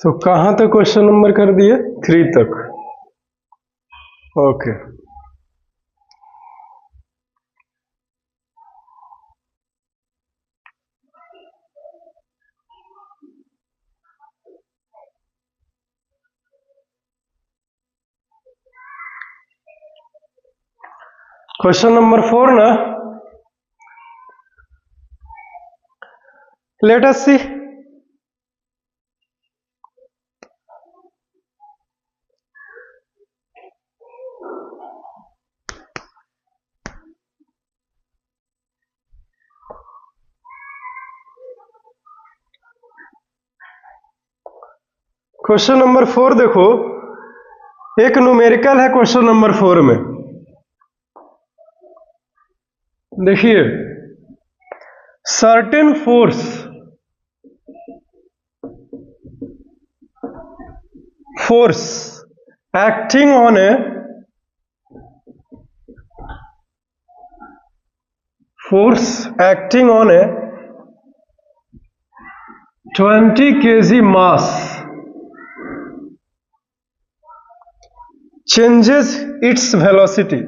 तो कहां तक क्वेश्चन नंबर कर दिए? 3 तक। ओके, क्वेश्चन नंबर 4 ना, लेट अस सी। क्वेश्चन नंबर 4 देखो, एक न्यूमेरिकल है क्वेश्चन नंबर 4 में। देखिए, certain force acting on a 20 kg mass changes its velocity.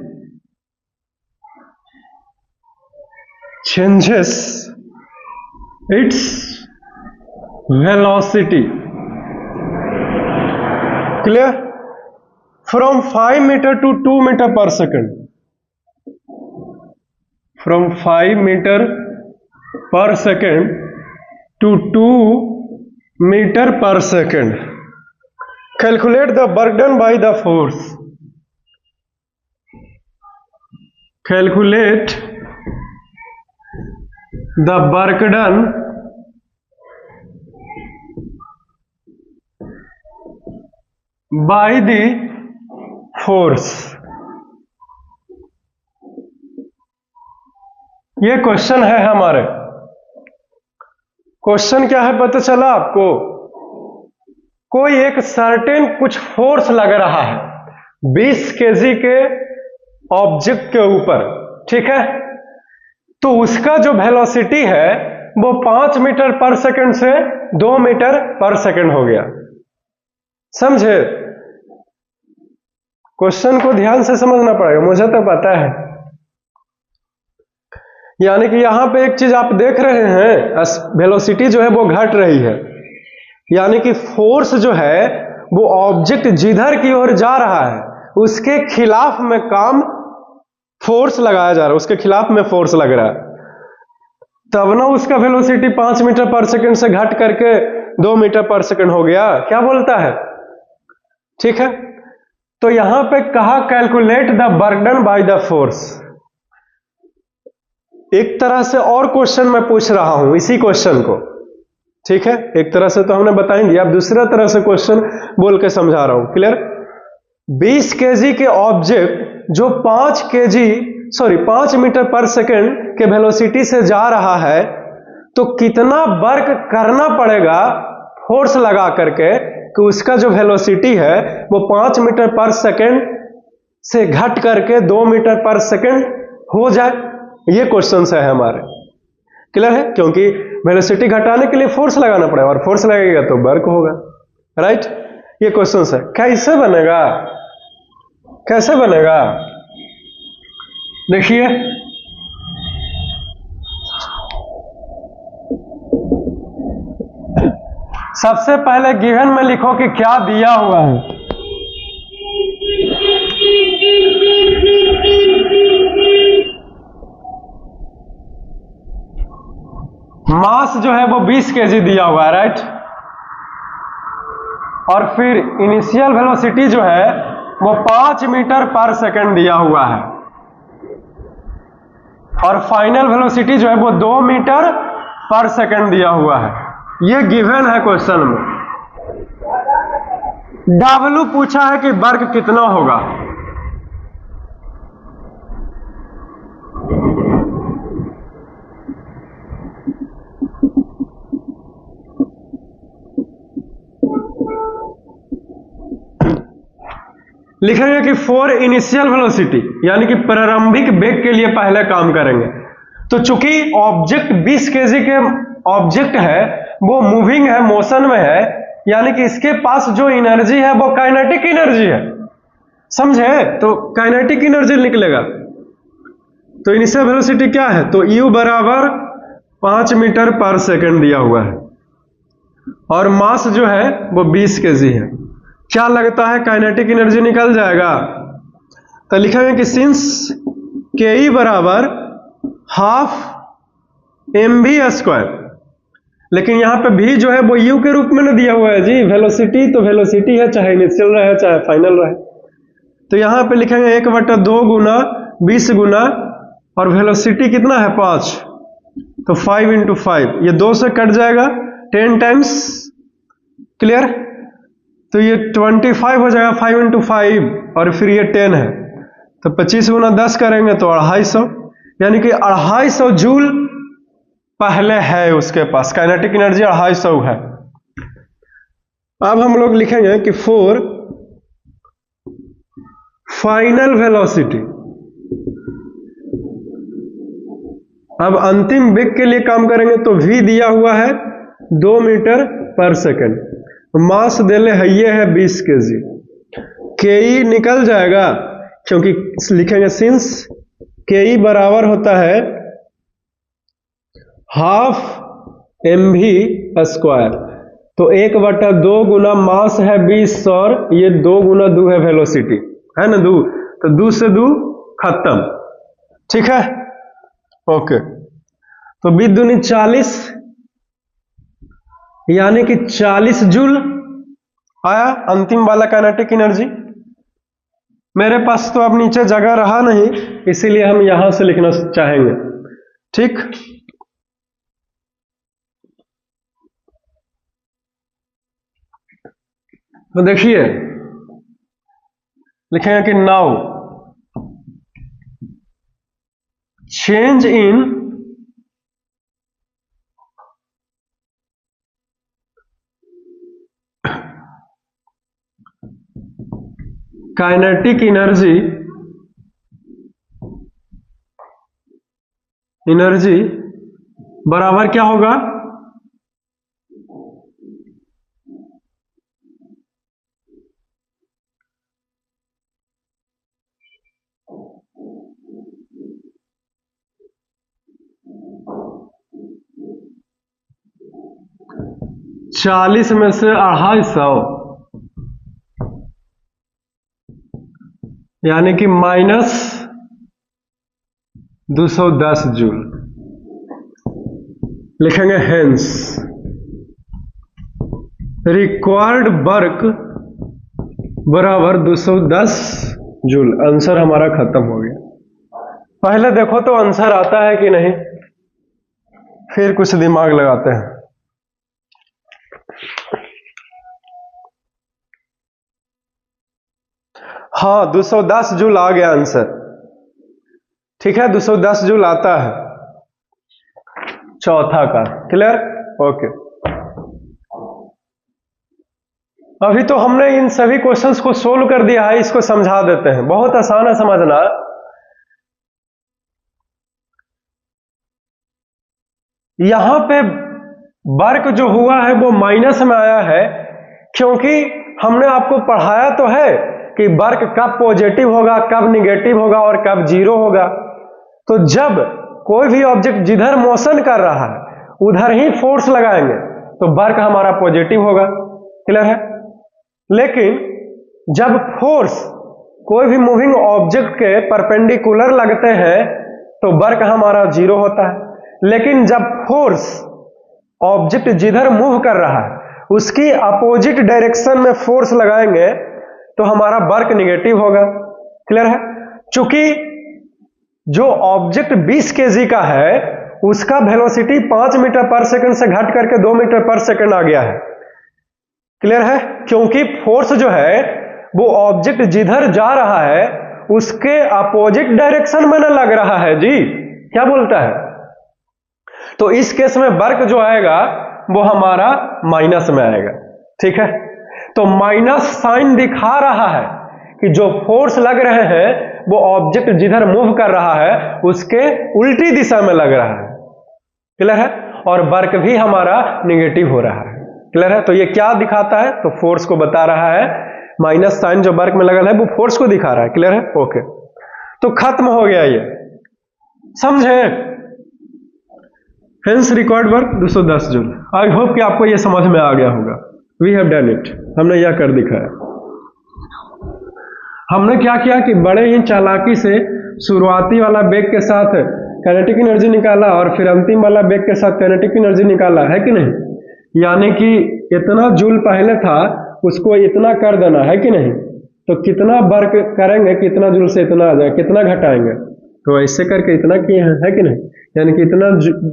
Clear? From 5 meter to 2 meter per second. From 5 meter per second to 2 meter per second. Calculate the work done by the force. Calculate the work done by the force. ये question है हमारे। Question क्या है पता चला आपको? कोई एक सर्टेन कुछ फोर्स लग रहा है 20 केजी के ऑब्जेक्ट के ऊपर, ठीक है? तो उसका जो वेलोसिटी है वो 5 मीटर पर सेकंड से 2 मीटर पर सेकंड हो गया। समझे? क्वेश्चन को ध्यान से समझना पड़ेगा, मुझे तो पता है। यानी कि यहां पे एक चीज आप देख रहे हैं, वेलोसिटी जो है वो घट रही है, यानी कि फोर्स जो है वो ऑब्जेक्ट जिधर की ओर जा रहा है उसके खिलाफ में काम फोर्स लगाया जा रहा है, उसके खिलाफ में फोर्स लग रहा है, तब ना उसका वेलोसिटी 5 मीटर पर सेकंड से घट करके 2 मीटर पर सेकंड हो गया। क्या बोलता है? ठीक है, तो यहां पे कहा calculate the work done by the force. एक तरह से और क्वेश्चन मैं पूछ रहा हूं इसी क्वेश्चन को, ठीक है? एक तरह से तो हमने बता ही दिया, अब दूसरा तरह से क्वेश्चन बोल के समझा रहा हूं। क्लियर? 20 केजी के ऑब्जेक्ट जो 5 मीटर पर सेकंड के वेलोसिटी से जा रहा है, तो कितना वर्क करना पड़ेगा फोर्स लगा करके कि उसका जो वेलोसिटी है वो 5 मीटर पर सेकंड से घट करके 2 मीटर पर सेकंड हो जाए। ये क्वेश्चन है हमारे। क्लियर है? क्योंकि वेलोसिटी घटाने के लिए फोर्स लगाना पड़ेगा और फोर्स लगेगा तो वर्क होगा, राइट? ये क्वेश्चन है। कैसे बनेगा? कैसे बनेगा? देखिए, सबसे पहले गिवन में लिखो कि क्या दिया हुआ है। मास जो है वो 20 केजी दिया हुआ है, राइट? और फिर इनिशियल वेलोसिटी जो है वो 5 मीटर पर सेकंड दिया हुआ है, और फाइनल वेलोसिटी जो है वो 2 मीटर पर सेकंड दिया हुआ है। ये गिवन है क्वेश्चन में। W पूछा है कि वर्क कितना होगा। लिखेंगे कि फॉर इनिशियल वेलोसिटी, यानी कि प्रारंभिक वेग के लिए पहले काम करेंगे। तो चूंकि ऑब्जेक्ट 20 केजी के ऑब्जेक्ट है, वो मूविंग है, मोशन में है, यानी कि इसके पास जो एनर्जी है वो काइनेटिक एनर्जी है, समझे? तो काइनेटिक एनर्जी निकलेगा। तो इनिशियल वेलोसिटी क्या है? तो u बराबर 5 मीटर पर सेकंड दिया हुआ है और मास जो है वो 20 kg है। क्या लगता है काइनेटिक एनर्जी निकल जाएगा? तो लिखेंगे कि सिंस ke बराबर हाफ mv², लेकिन यहाँ पे भी जो है वो u के रूप में ना दिया हुआ है जी। वेलोसिटी तो वेलोसिटी है, चाहे इनिशियल रहे चाहे फाइनल रहे। तो यहाँ पे लिखेंगे 1/2 गुना 20 गुना, और वेलोसिटी कितना है 5, तो 5 × 5, ये 2 से कट जाएगा, 10 टाइम्स, क्लियर? तो ये 25 हो जाएगा 5 × 5, और फिर ये 10 है, तो 25 गुना 10 करेंगे तो 250, यानी कि 250 जूल पहले है उसके पास, काइनेटिक एनर्जी 250 है। अब हम लोग लिखेंगे कि फॉर फाइनल वेलोसिटी, अब अंतिम वेग के लिए काम करेंगे तो v दिया हुआ है 2 मीटर पर सेकंड, मास देले है ये है 20 kg, ke निकल जाएगा क्योंकि लिखेंगे सिंस ke बराबर होता है हाफ mv², तो 1/2 गुना मास है 20 और ये 2 गुना 2 है वेलोसिटी, है ना 2, तो 2 से 2 खत्म, ठीक है? ओके, तो 20 दूनी 40, यानी कि 40 जूल आया अंतिम वाला काइनेटिक एनर्जी। मेरे पास तो अब नीचे जगह रहा नहीं, इसीलिए हम यहां से लिखना चाहेंगे, ठीक? तो देखिए लिखेंगे कि now change in kinetic energy बराबर क्या होगा? चालीस में से 250, यानी कि -210 जूल लिखेंगे। हेंस रिक्वायर्ड वर्क बराबर 210 जूल। आंसर हमारा खत्म हो गया। पहले देखो तो आंसर आता है कि नहीं, फिर कुछ दिमाग लगाते हैं। हाँ 210 जूल आ गया आंसर, ठीक है 210 जूल आता है चौथा का। क्लियर? ओके। अभी तो हमने इन सभी क्वेश्चंस को सोल्व कर दिया है, इसको समझा देते हैं। बहुत आसान है समझना। यहां पे वर्क जो हुआ है वो माइनस में आया है, क्योंकि हमने आपको पढ़ाया तो है कि वर्क कब पॉजिटिव होगा, कब निगेटिव होगा और कब जीरो होगा। तो जब कोई भी ऑब्जेक्ट जिधर मोशन कर रहा है उधर ही फोर्स लगाएंगे तो वर्क हमारा पॉजिटिव होगा। क्लियर है? लेकिन जब फोर्स कोई भी मूविंग ऑब्जेक्ट के परपेंडिकुलर लगते हैं तो वर्क हमारा जीरो होता है। लेकिन जब फोर्स ऑब्जेक्ट जिधर मूव कर रहा है उसकी अपोजिट डायरेक्शन में फोर्स लगाएंगे तो हमारा वर्क निगेटिव होगा। क्लियर है? चूंकि जो ऑब्जेक्ट 20 kg का है उसका वेलोसिटी 5 मीटर पर सेकंड से घट करके 2 मीटर पर सेकंड आ गया है। क्लियर है? क्योंकि फोर्स जो है वो ऑब्जेक्ट जिधर जा रहा है उसके अपोजिट डायरेक्शन में न लग रहा है। जी क्या बोलता है? तो इस केस में वर्क जो आएगा वो हमारा माइनस में आएगा। ठीक है? तो माइनस साइन दिखा रहा है कि जो फोर्स लग रहे हैं वो ऑब्जेक्ट जिधर मूव कर रहा है उसके उल्टी दिशा में लग रहा है। क्लियर है? और वर्क भी हमारा निगेटिव हो रहा है। क्लियर है? तो ये क्या दिखाता है? तो फोर्स को बता रहा है, माइनस साइन जो वर्क में लगल है वो फोर्स को दिखा रहा है। क्लियर है? ओके, तो खत्म हो गया ये, समझे? Hence required work 210 joule. I hope कि आपको ये समझ में आ गया होगा। वी हैव डन इट, हमने यह कर दिखाया। हमने क्या किया कि बड़े ही चालाकी से शुरुआती वाला वेग के साथ काइनेटिक एनर्जी निकाला और फिर अंतिम वाला वेग के साथ काइनेटिक एनर्जी निकाला, है कि नहीं? यानी कि इतना जूल पहले था उसको इतना कर देना, है कि नहीं? तो कितना वर्क करेंगे कि इतना जूल से इतना आ जाए, कितना घटाएंगे? तो ऐसे करके इतना किए हैं, है कि नहीं? यानी कि इतना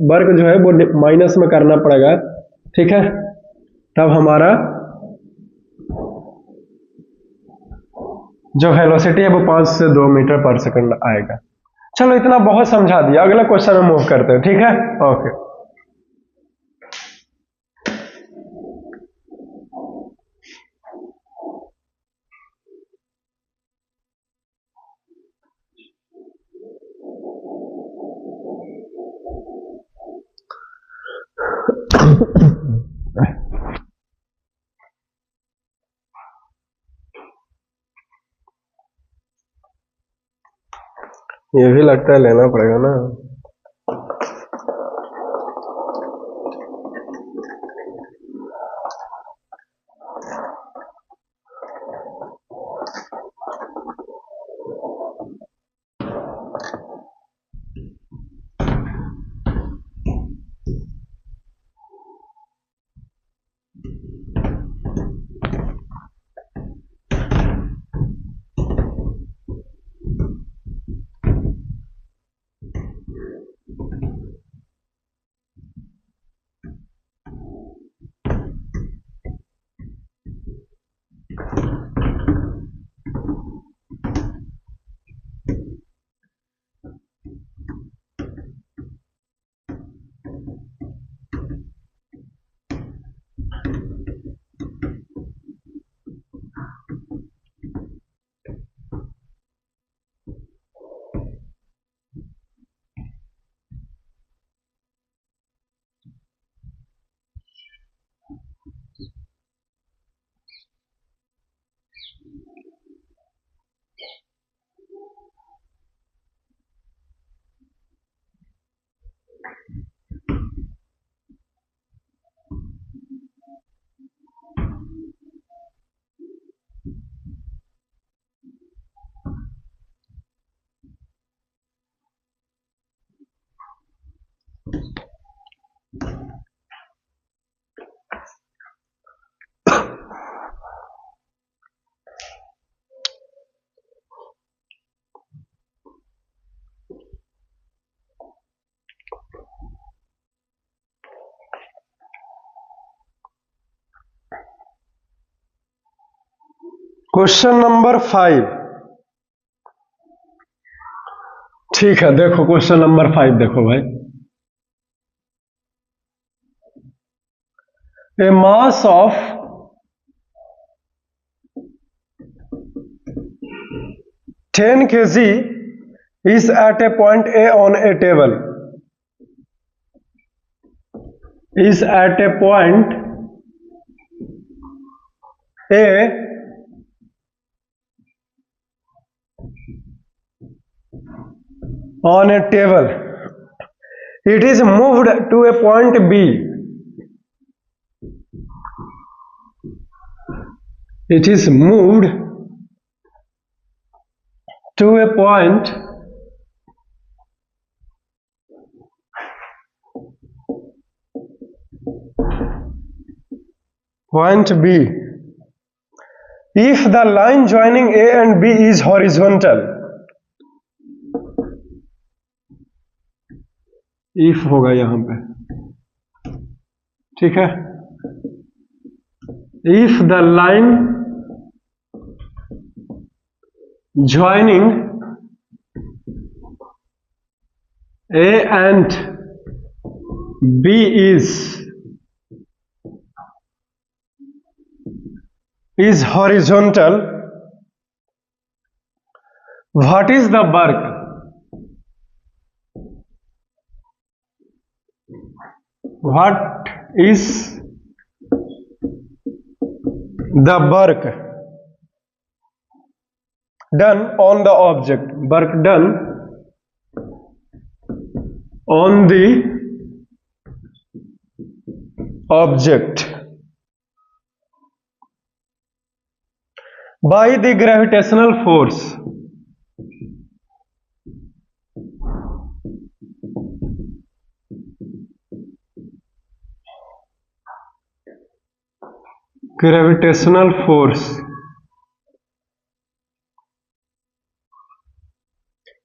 वर्क जो है वो माइनस में करना पड़ेगा, ठीक है? तब हमारा जो वेलोसिटी है वो 5 से 2 मीटर पर सेकंड आएगा। चलो इतना बहुत समझा दिया, अगला क्वेश्चन में मूव करते हैं, ठीक है? ओके, ये भी लगता है लेना पड़ेगा ना। क्वेश्चन नंबर 5, ठीक है? देखो क्वेश्चन नंबर 5 देखो भाई, ए mass of 10 kg is at a point A on a table, is at a point A on a table. It is moved to a point B. It is moved to a point B. If the line joining A and B is horizontal, if होगा यहां पे, ठीक है? If the line joining A and B is horizontal, what is the work? What is the work done on the object, work done on the object by the gravitational force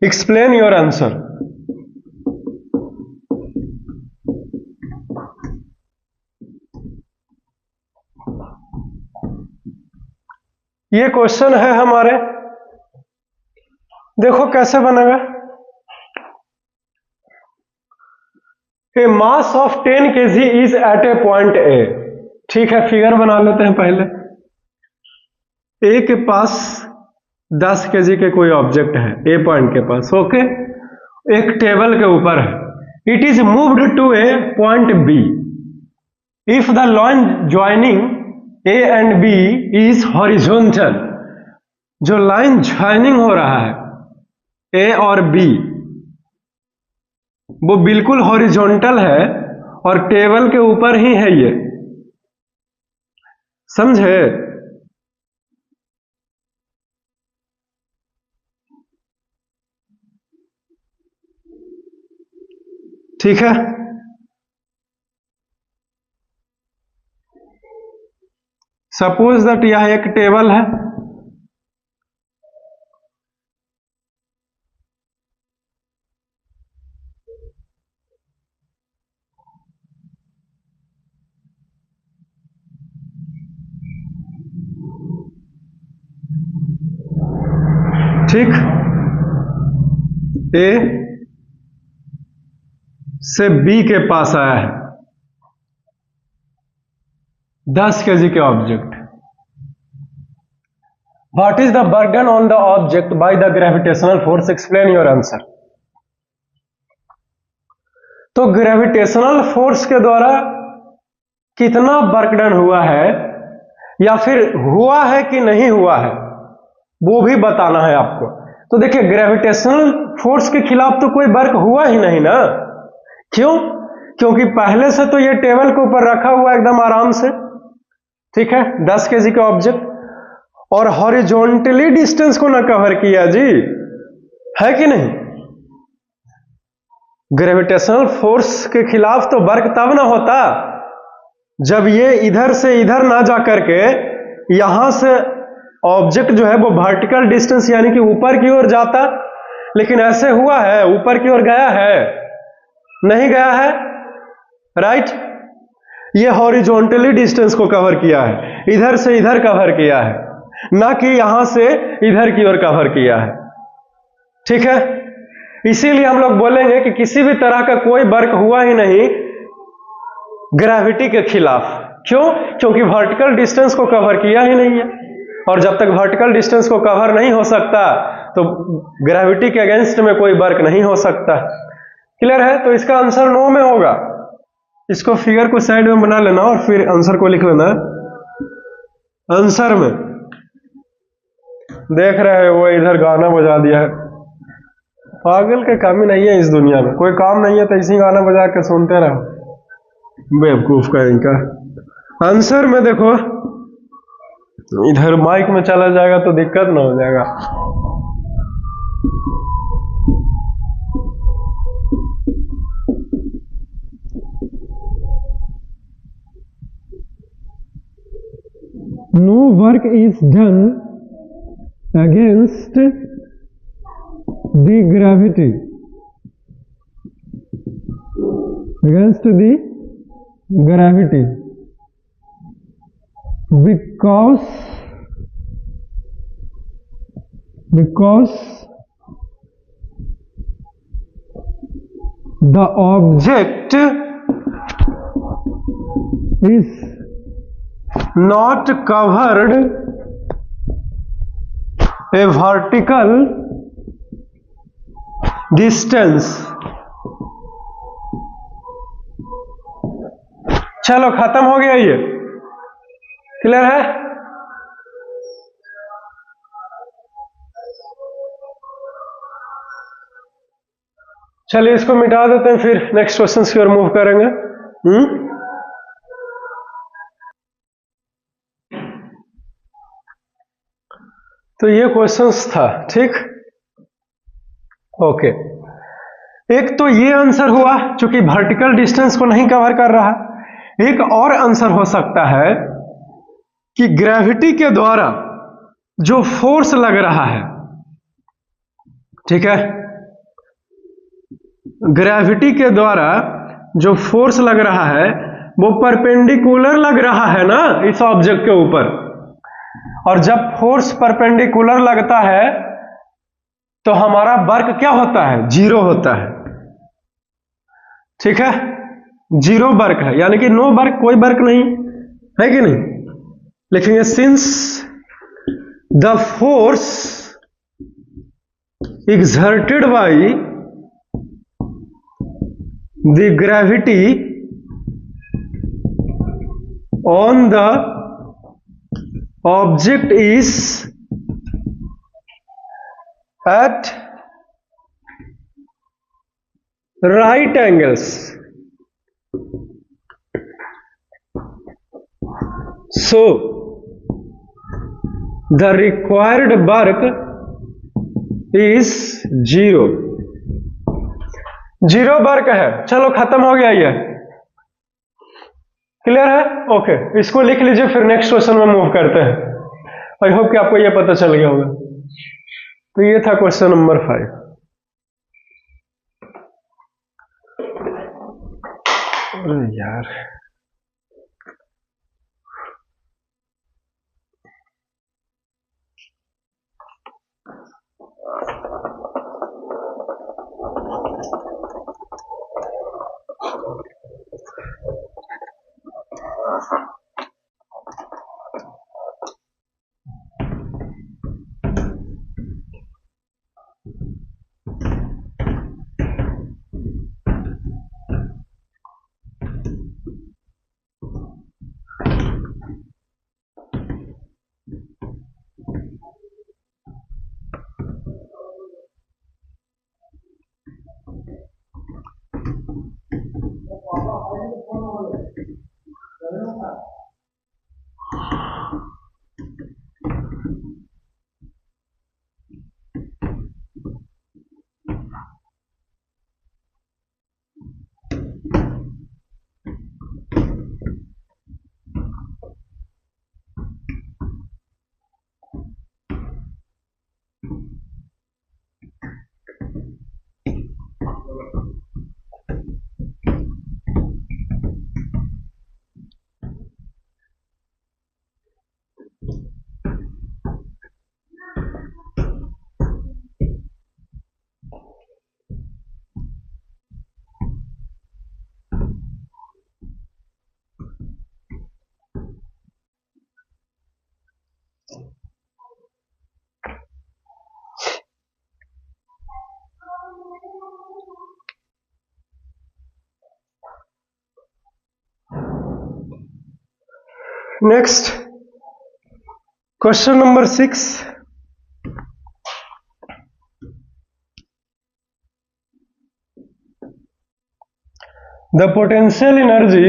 Explain your answer. ये question है हमारे, देखो कैसे बनेगा। A mass of 10 kg is at a point A. ठीक है, figure बना लेते हैं पहले। ए के पास 10 kg के कोई ऑब्जेक्ट है, ए पॉइंट के पास, ओके। एक टेबल के ऊपर है। It is moved to a point B if the line joining A and B is horizontal. जो लाइन ज्वाइनिंग हो रहा है ए और बी वो बिल्कुल हॉरिजॉन्टल है और टेबल के ऊपर ही है ये, समझे। ठीक है, सपोज दैट यह एक टेबल है, ठीक। ए से बी के पास आया है 10 kg के object. What is the burden on the object by the gravitational force, explain your answer. तो ग्रेविटेशनल फोर्स के द्वारा कितना बर्डन हुआ है या फिर हुआ है कि नहीं हुआ है वो भी बताना है आपको। तो देखिए, ग्रेविटेशनल फोर्स के खिलाफ तो कोई वर्क हुआ ही नहीं ना। क्यों? क्योंकि पहले से तो ये टेबल के ऊपर रखा हुआ एकदम आराम से, ठीक है, 10 kg का ऑब्जेक्ट, और हॉरिजॉन्टली डिस्टेंस को ना कवर किया जी, है कि नहीं। ग्रेविटेशनल फोर्स के खिलाफ तो वर्क तब ना होता जब ये इधर से इधर ना जा करके यहां से ऑब्जेक्ट जो है वो वर्टिकल डिस्टेंस यानी कि ऊपर की ओर जाता। लेकिन ऐसे हुआ है, ऊपर की ओर गया है? नहीं गया है, राइट। ये हॉरिजॉन्टली डिस्टेंस को कवर किया है, इधर से इधर कवर किया है, ना कि यहां से इधर की ओर कवर किया है, ठीक है। इसीलिए हम लोग बोलेंगे कि किसी भी तरह का कोई वर्क हुआ ही नहीं ग्रेविटी के खिलाफ। क्यों? क्योंकि वर्टिकल डिस्टेंस को कवर किया ही नहीं है, और जब तक वर्टिकल डिस्टेंस को कवर नहीं हो सकता तो ग्रेविटी के अगेंस्ट में कोई वर्क नहीं हो सकता। क्लियर है? तो इसका आंसर नो में होगा। इसको फिगर को साइड में बना लेना और फिर आंसर को लिख लेना। आंसर में देख रहे हैं वो इधर गाना बजा दिया है। पागल के काम ही नहीं है इस दुनिया में, कोई काम नहीं है तो इसी गाना बजा के सुनते रहो, बेवकूफ का इनका। आंसर में देखो, इधर माइक में चला जाएगा तो दिक्कत ना हो जाएगा। No work is done against the gravity. Against the gravity. Because the object is not covered a vertical distance। चलो खत्म हो गया ये, क्लियर है। चलिए इसको मिटा देते हैं, फिर नेक्स्ट क्वेश्चन की ओर मूव करेंगे। तो ये क्वेश्चंस था, ठीक। ओके, एक तो ये आंसर हुआ चूंकि वर्टिकल डिस्टेंस को नहीं कवर कर रहा। एक और आंसर हो सकता है कि ग्रेविटी के द्वारा जो फोर्स लग रहा है, ठीक है, ग्रेविटी के द्वारा जो फोर्स लग रहा है वो परपेंडिकुलर लग रहा है ना इस ऑब्जेक्ट के ऊपर। और जब फोर्स परपेंडिकुलर लगता है तो हमारा वर्क क्या होता है? जीरो होता है, ठीक है। जीरो वर्क है, यानी कि नो वर्क, कोई वर्क नहीं है कि नहीं। लिखेंगे since the force exerted by the gravity on the object is at right angles, so the required work is zero. Zero work है, चलो खत्म हो गया ये, क्लियर है? ओके, इसको लिख लीजिए, फिर नेक्स्ट क्वेश्चन में मूव करते हैं। आई होप कि आपको ये पता चल गया होगा। तो ये था क्वेश्चन नंबर 5। यार next question number 6। The potential energy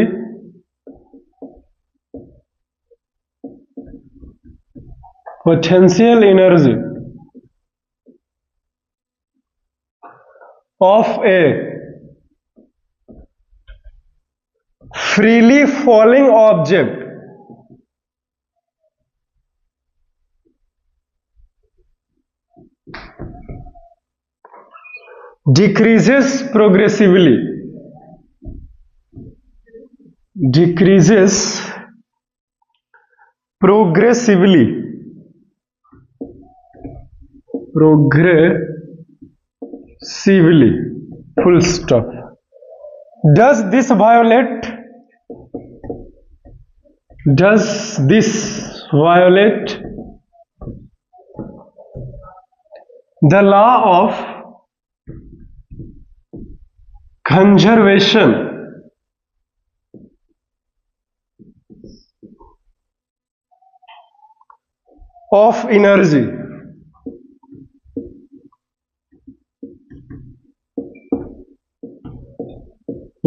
of a freely falling object decreases progressively full stop. Does this violate the law of conservation of energy?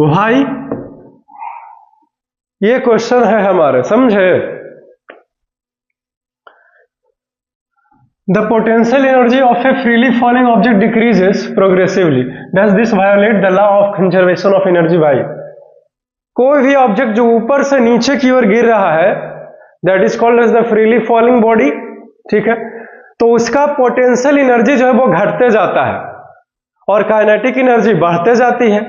भाई ये क्वेश्चन है हमारे, समझे? The potential energy of a freely falling object decreases progressively. Does this violate the law of conservation of energy? भाई कोई भी object जो ऊपर से नीचे की ओर गिर रहा है, that is called as the freely falling body, ठीक है? तो उसका पोटेंशियल एनर्जी जो है वो घटते जाता है और काइनेटिक एनर्जी बढ़ते जाती है।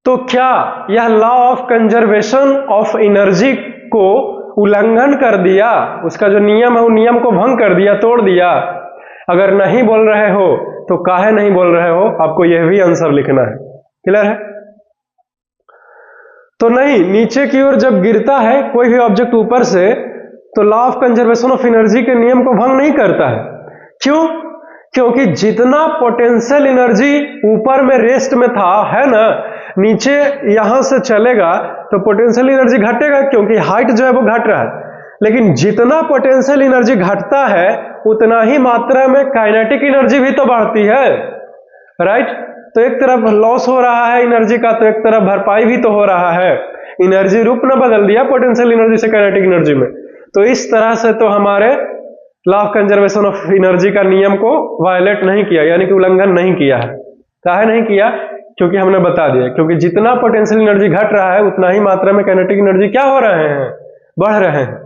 तो क्या यह law of conservation of energy को उल्लंघन कर दिया? उसका जो नियम है वो नियम को भंग कर दिया, तोड़ दिया? अगर नहीं बोल रहे हो तो काहे नहीं बोल रहे हो, आपको यह भी आंसर लिखना है। क्लियर है? तो नहीं, नीचे की ओर जब गिरता है कोई भी ऑब्जेक्ट ऊपर से, तो law of conservation of energy के नियम को भंग नहीं करता है। क्यों? क्योंकि जितना पोटेंशियल एनर्जी ऊपर में रेस्ट में था, है ना, नीचे यहां से चलेगा तो पोटेंशियल एनर्जी घटेगा, क्योंकि हाइट जो है वो घट रहा है। लेकिन जितना पोटेंशियल एनर्जी घटता है उतना ही मात्रा में काइनेटिक एनर्जी भी तो बढ़ती है, राइट? तो एक तरफ लॉस हो रहा है एनर्जी का, तो एक तरफ भरपाई भी तो हो रहा है। एनर्जी रूप न बदल दिया पोटेंशियल एनर्जी से काइनेटिक एनर्जी में। तो इस तरह से तो हमारे law of conservation of energy का नियम को वायलेट नहीं किया, यानी कि उल्लंघन नहीं किया है। काहे नहीं किया? क्योंकि हमने बता दिया, क्योंकि जितना पोटेंशियल एनर्जी घट रहा है उतना ही मात्रा में काइनेटिक एनर्जी क्या हो रहे हैं? बढ़ रहे हैं।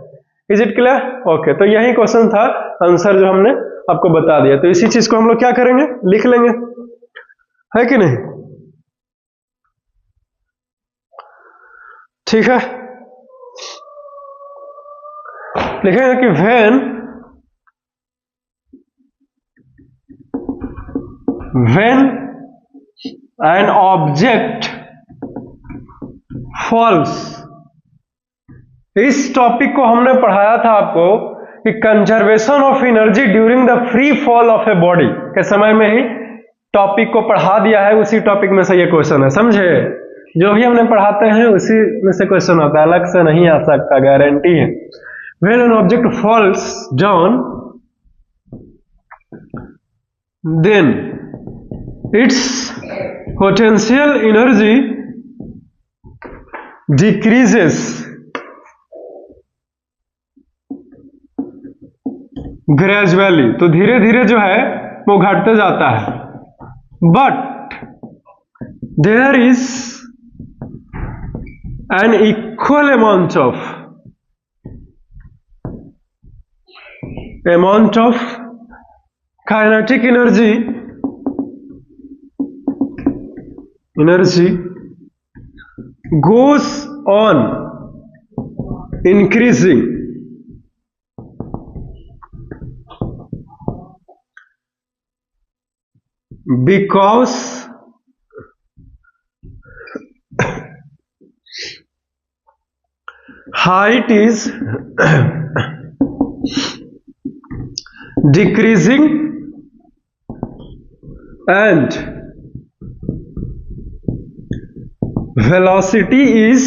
Is it clear? ओके, तो यही क्वेश्चन था, आंसर जो हमने आपको बता दिया। तो इसी चीज को हम लोग क्या करेंगे, लिख लेंगे, है कि नहीं? ठीक है, लिखेंगे कि when an object falls, इस टॉपिक को हमने पढ़ाया था आपको कि conservation of energy during the free fall of a body के समय में ही टॉपिक को पढ़ा दिया है। उसी टॉपिक में से ये क्वेश्चन है, समझे? जो भी हमने पढ़ाते हैं उसी में से क्वेश्चन होता है, अलग से नहीं आ सकता, गारंटी है। When an object falls down, then its potential energy decreases gradually, तो धीरे धीरे जो है वो घटते जाता है। But there is an equal amount of kinetic energy goes on increasing because height is decreasing and velocity is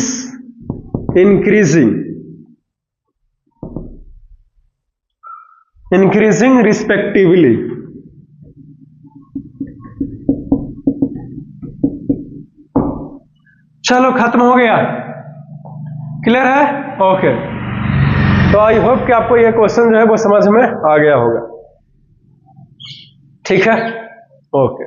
increasing respectively। चलो खत्म हो गया, क्लियर है? ओके, तो आई होप कि आपको यह क्वेश्चन जो है वो समझ में आ गया होगा, ठीक है? ओके,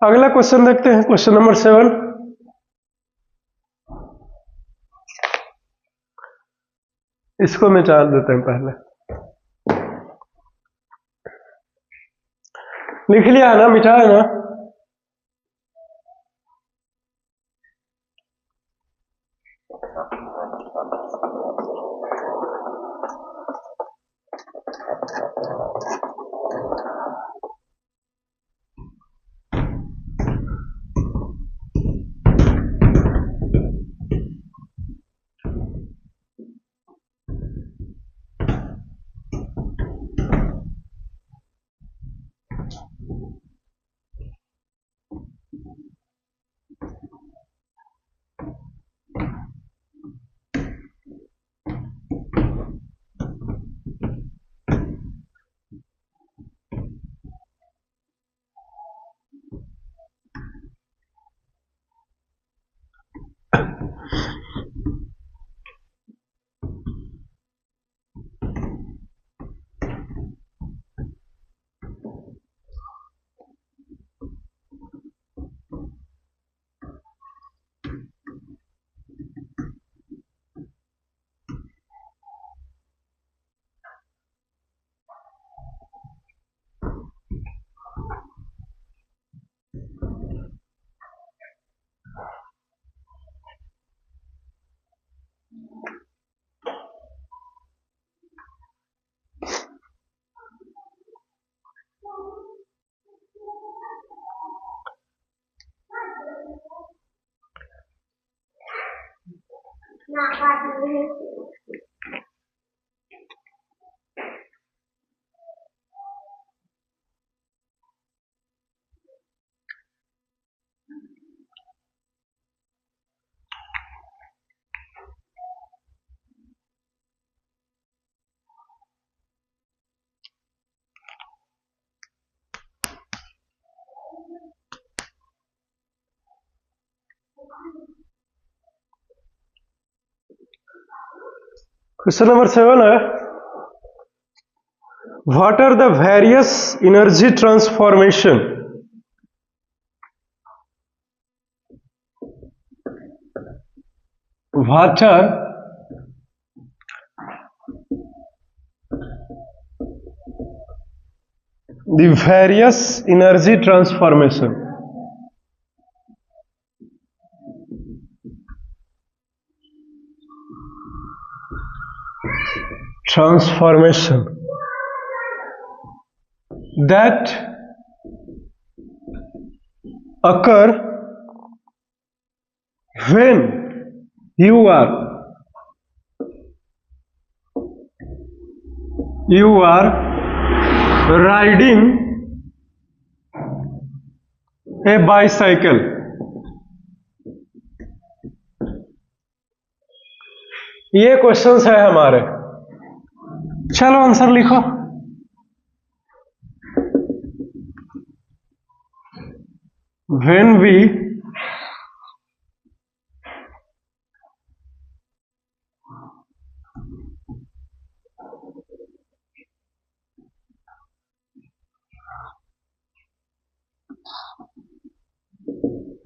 अगला क्वेश्चन देखते हैं, क्वेश्चन नंबर 7। इसको मिटा देते हैं, पहले लिख लिया है ना, मिटा है ना? क्वेश्चन नंबर 7 है, what are the various energy transformation what are the various energy transformation? Transformation that occur when you are riding a bicycle. ये क्वेश्चंस है हमारे, चलो आंसर लिखो। When we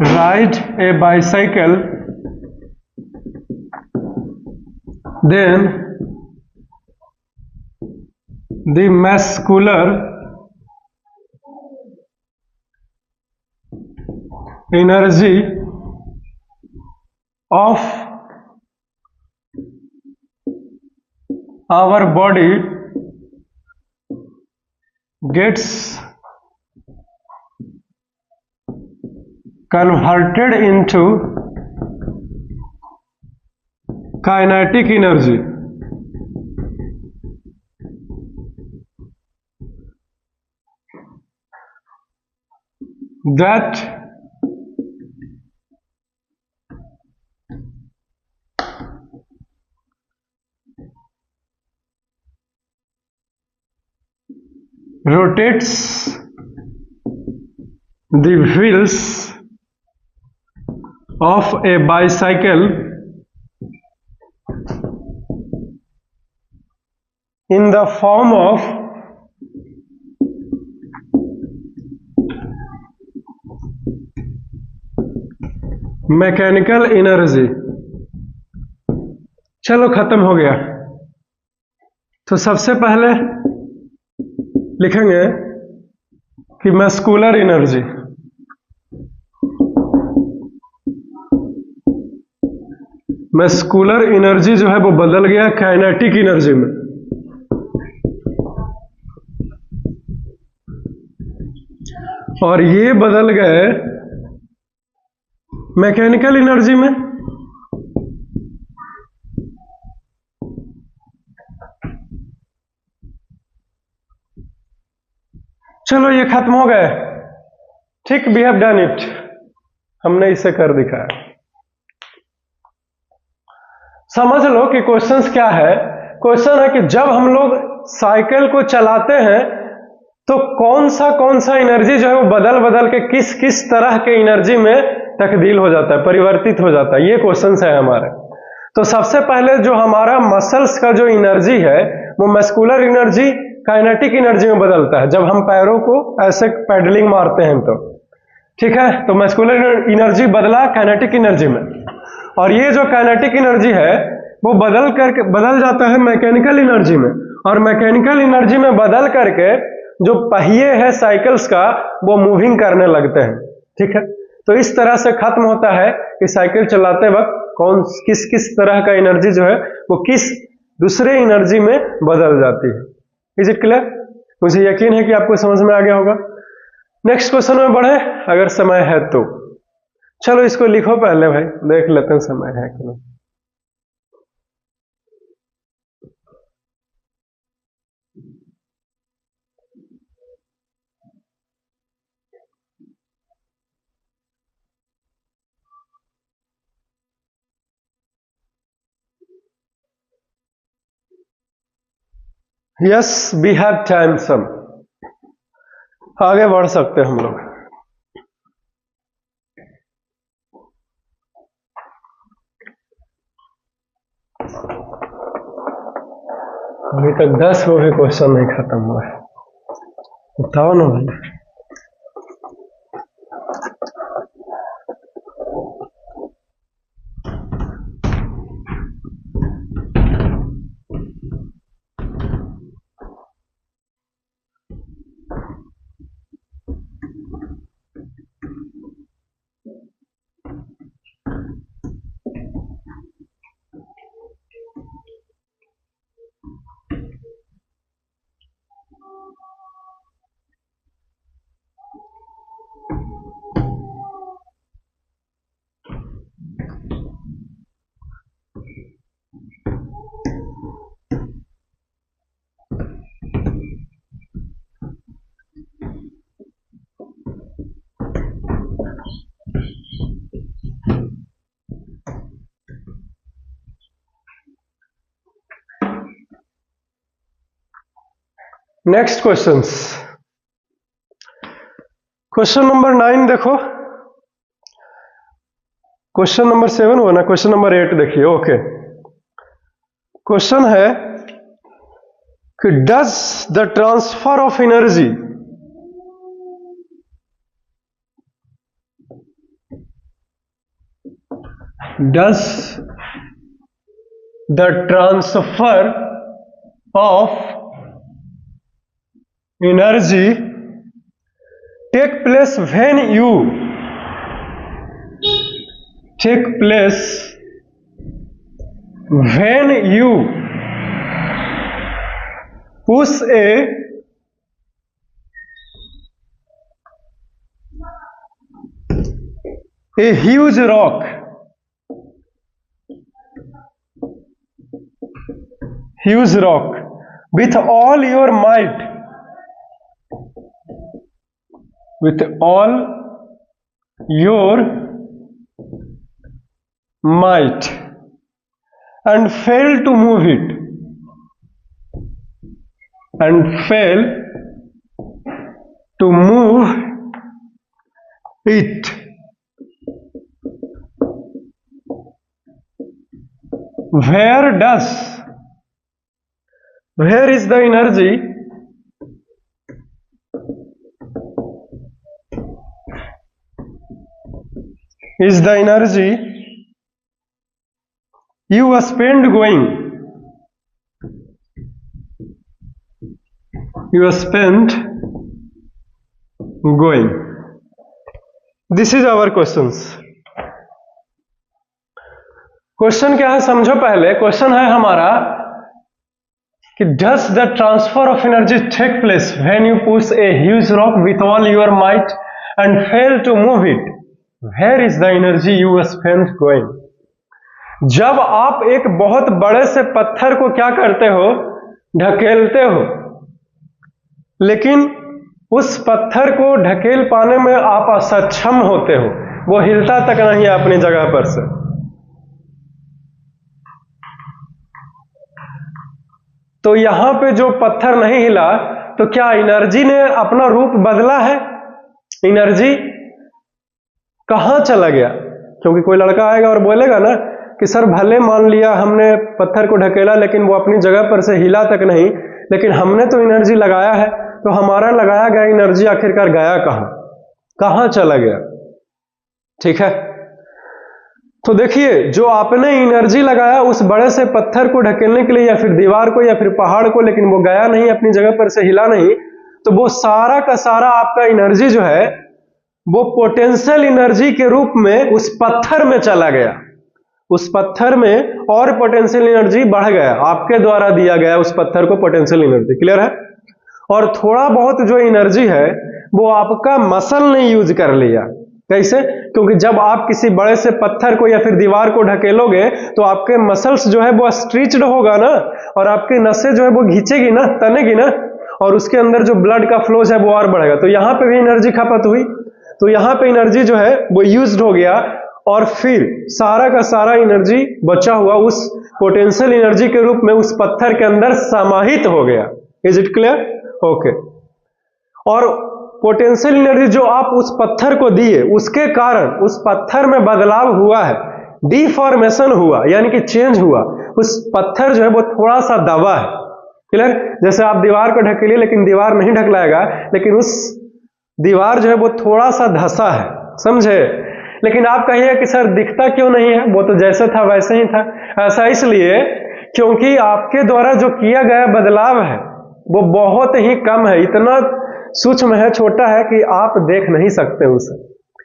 ride a bicycle, then the muscular energy of our body gets converted into kinetic energy. That rotates the wheels of a bicycle in the form of mechanical energy. चलो खत्म हो गया। तो सबसे पहले लिखेंगे कि मस्कुलर एनर्जी, मस्कुलर एनर्जी जो है वो बदल गया काइनेटिक एनर्जी में। और ये बदल गए मैकेनिकल एनर्जी में। चलो ये खत्म हो गए, ठीक, वी हैव डन इट, हमने इसे कर दिखाया। समझ लो कि क्वेश्चंस क्या है। क्वेश्चन है कि जब हम लोग साइकिल को चलाते हैं तो कौन सा एनर्जी जो है वो बदल बदल के किस किस तरह के एनर्जी में तब्दील हो जाता है, परिवर्तित हो जाता है। ये क्वेश्चंस है हमारे। तो सबसे पहले जो हमारा मसल्स का जो एनर्जी है वो मस्कुलर एनर्जी काइनेटिक एनर्जी में बदलता है जब हम पैरों को ऐसे पैडलिंग मारते हैं तो, ठीक है। तो मस्कुलर एनर्जी बदला काइनेटिक एनर्जी में, और ये जो काइनेटिक एनर्जी है वो बदल जाता है मैकेनिकल एनर्जी में, और मैकेनिकल एनर्जी में बदल करके जो पहिए है साइकिल्स का वो मूविंग करने लगते हैं, ठीक है। तो इस तरह से खत्म होता है कि साइकिल चलाते वक्त किस किस तरह का एनर्जी जो है वो किस दूसरे एनर्जी में बदल जाती है। Is it clear? मुझे यकीन है कि आपको समझ में आ गया होगा। नेक्स्ट क्वेश्चन में बढ़े अगर समय है तो। चलो इसको लिखो पहले भाई, देख लेते हैं समय है कि नहीं। यस वी हैव टाइम सम, आगे बढ़ सकते हैं हम लोग। अभी तक 10 को भी क्वेश्चन नहीं खत्म हुआ है, बताओ ना भाई। नेक्स्ट क्वेश्चंस, क्वेश्चन नंबर 9 देखो, क्वेश्चन नंबर 7 हुआ ना, क्वेश्चन नंबर 8 देखिए। ओके, क्वेश्चन है कि does the transfer of energy energy take place when you push a huge rock with all your might, and fail to move it, where is the energy you spend going? This is our questions. Question क्या है समझो पहले। Question है हमारा कि does the transfer of energy take place when you push a huge rock with all your might and fail to move it? Where is the energy you spend going? जब आप एक बहुत बड़े से पत्थर को क्या करते हो, ढकेलते हो, लेकिन उस पत्थर को ढकेल पाने में आप असक्षम होते हो, वो हिलता तक नहीं है अपनी जगह पर से। तो यहां पे जो पत्थर नहीं हिला, तो क्या एनर्जी ने अपना रूप बदला है? एनर्जी कहां चला गया? क्योंकि कोई लड़का आएगा और बोलेगा ना कि सर भले मान लिया हमने पत्थर को ढकेला लेकिन वो अपनी जगह पर से हिला तक नहीं, लेकिन हमने तो एनर्जी लगाया है, तो हमारा लगाया गया एनर्जी आखिरकार गया कहां चला गया? ठीक है, तो देखिए जो आपने एनर्जी लगाया उस बड़े से पत्थर को ढकेलने के लिए या फिर दीवार को या फिर पहाड़ को, लेकिन वो गया नहीं, अपनी जगह पर से हिला नहीं, तो वो सारा का सारा आपका एनर्जी जो है वो पोटेंशियल एनर्जी के रूप में उस पत्थर में चला गया। उस पत्थर में और पोटेंशियल एनर्जी बढ़ गया, आपके द्वारा दिया गया उस पत्थर को पोटेंशियल एनर्जी। क्लियर है? और थोड़ा बहुत जो एनर्जी है वो आपका मसल ने यूज कर लिया। कैसे? क्योंकि जब आप किसी बड़े से पत्थर को या फिर दीवार को ढकेलोगे तो आपके मसल्स जो है वो स्ट्रेच्ड होगा ना, और आपके नसें जो है वो खींचेगी ना, तनेगी ना, और उसके अंदर जो ब्लड का फ्लो है वो और बढ़ेगा। तो यहां पे भी एनर्जी खपत हुई, तो यहां पे एनर्जी जो है वो यूज्ड हो गया, और फिर सारा का सारा एनर्जी बचा हुआ उस पोटेंशियल एनर्जी के रूप में उस पत्थर के अंदर समाहित हो गया। Is it clear? ओके। और पोटेंशियल एनर्जी जो आप उस पत्थर को दिए उसके कारण उस पत्थर में बदलाव हुआ है, डिफॉर्मेशन हुआ, यानी कि चेंज हुआ। उस पत्थर जो है वो थोड़ा सा दबा है। क्लियर? जैसे आप दीवार को ढकेलिए लेकिन दीवार नहीं ढकलाएगा, लेकिन उस दीवार जो है वो थोड़ा सा धंसा है, समझे? लेकिन आप कहिए कि सर दिखता क्यों नहीं है, वो तो जैसे था वैसे ही था। ऐसा इसलिए क्योंकि आपके द्वारा जो किया गया बदलाव है वो बहुत ही कम है, इतना सूक्ष्म है, छोटा है कि आप देख नहीं सकते उसे।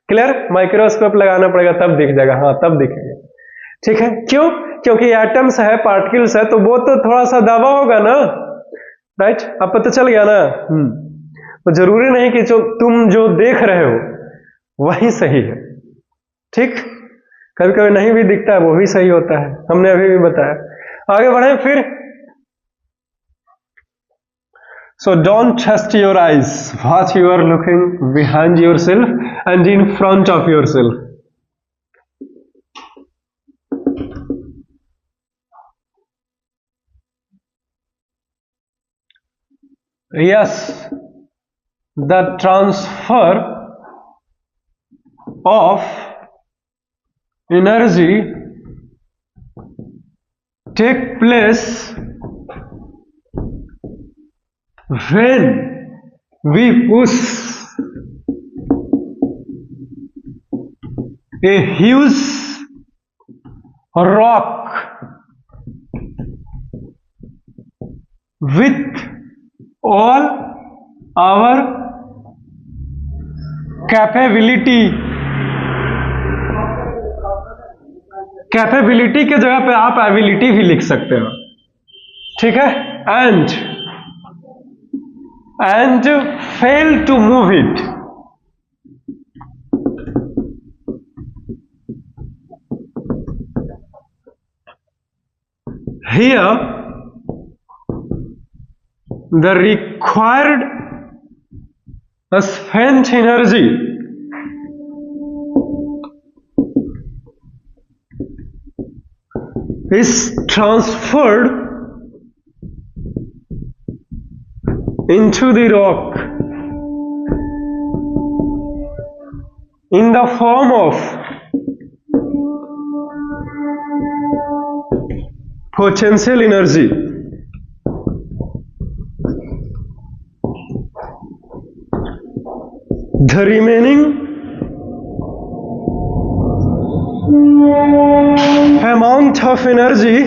क्लियर? माइक्रोस्कोप लगाना पड़ेगा तब दिख जाएगा। हाँ, तब दिखेगा। ठीक है? क्यों? क्योंकि एटम्स है, पार्टिकल्स है, तो वो तो थोड़ा सा दबा होगा ना, राइट? अब पता चल गया ना? तो जरूरी नहीं कि तुम जो देख रहे हो वही सही है। ठीक? कभी कभी नहीं भी दिखता है, वो भी सही होता है, हमने अभी भी बताया। आगे बढ़े फिर। So don't trust your eyes, what you are looking behind yourself and in front of yourself. Yes, the transfer of energy take place when we push a huge rock with all our capability की जगह पे आप ability भी लिख सकते हो। ठीक है? and fail to move it. Here the required spent energy is transferred into the rock in the form of potential energy. The remaining amount of energy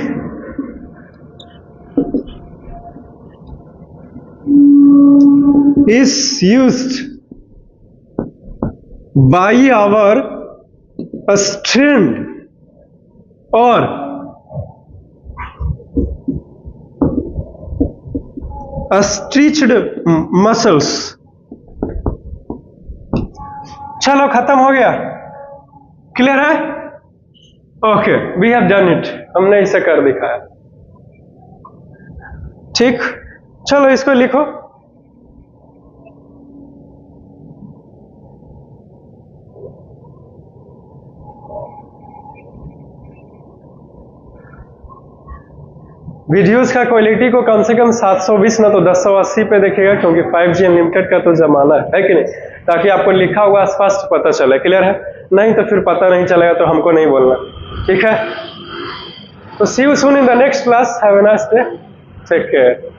is used by our strained or stretched muscles. चलो खत्म हो गया। Clear है? Okay, we have done it. हमने इसे कर दिखाया। ठीक, चलो इसको लिखो। वीडियोस का क्वालिटी को कम से कम 720 ना तो 1080 पे देखिएगा, क्योंकि 5G अनलिमिटेड का तो जमाना है कि नहीं, ताकि आपको लिखा हुआ स्पष्ट पता चले। क्लियर है? नहीं तो फिर पता नहीं चलेगा तो हमको नहीं बोलना। ठीक है? तो see you soon in the next class. Have a nice day, take care.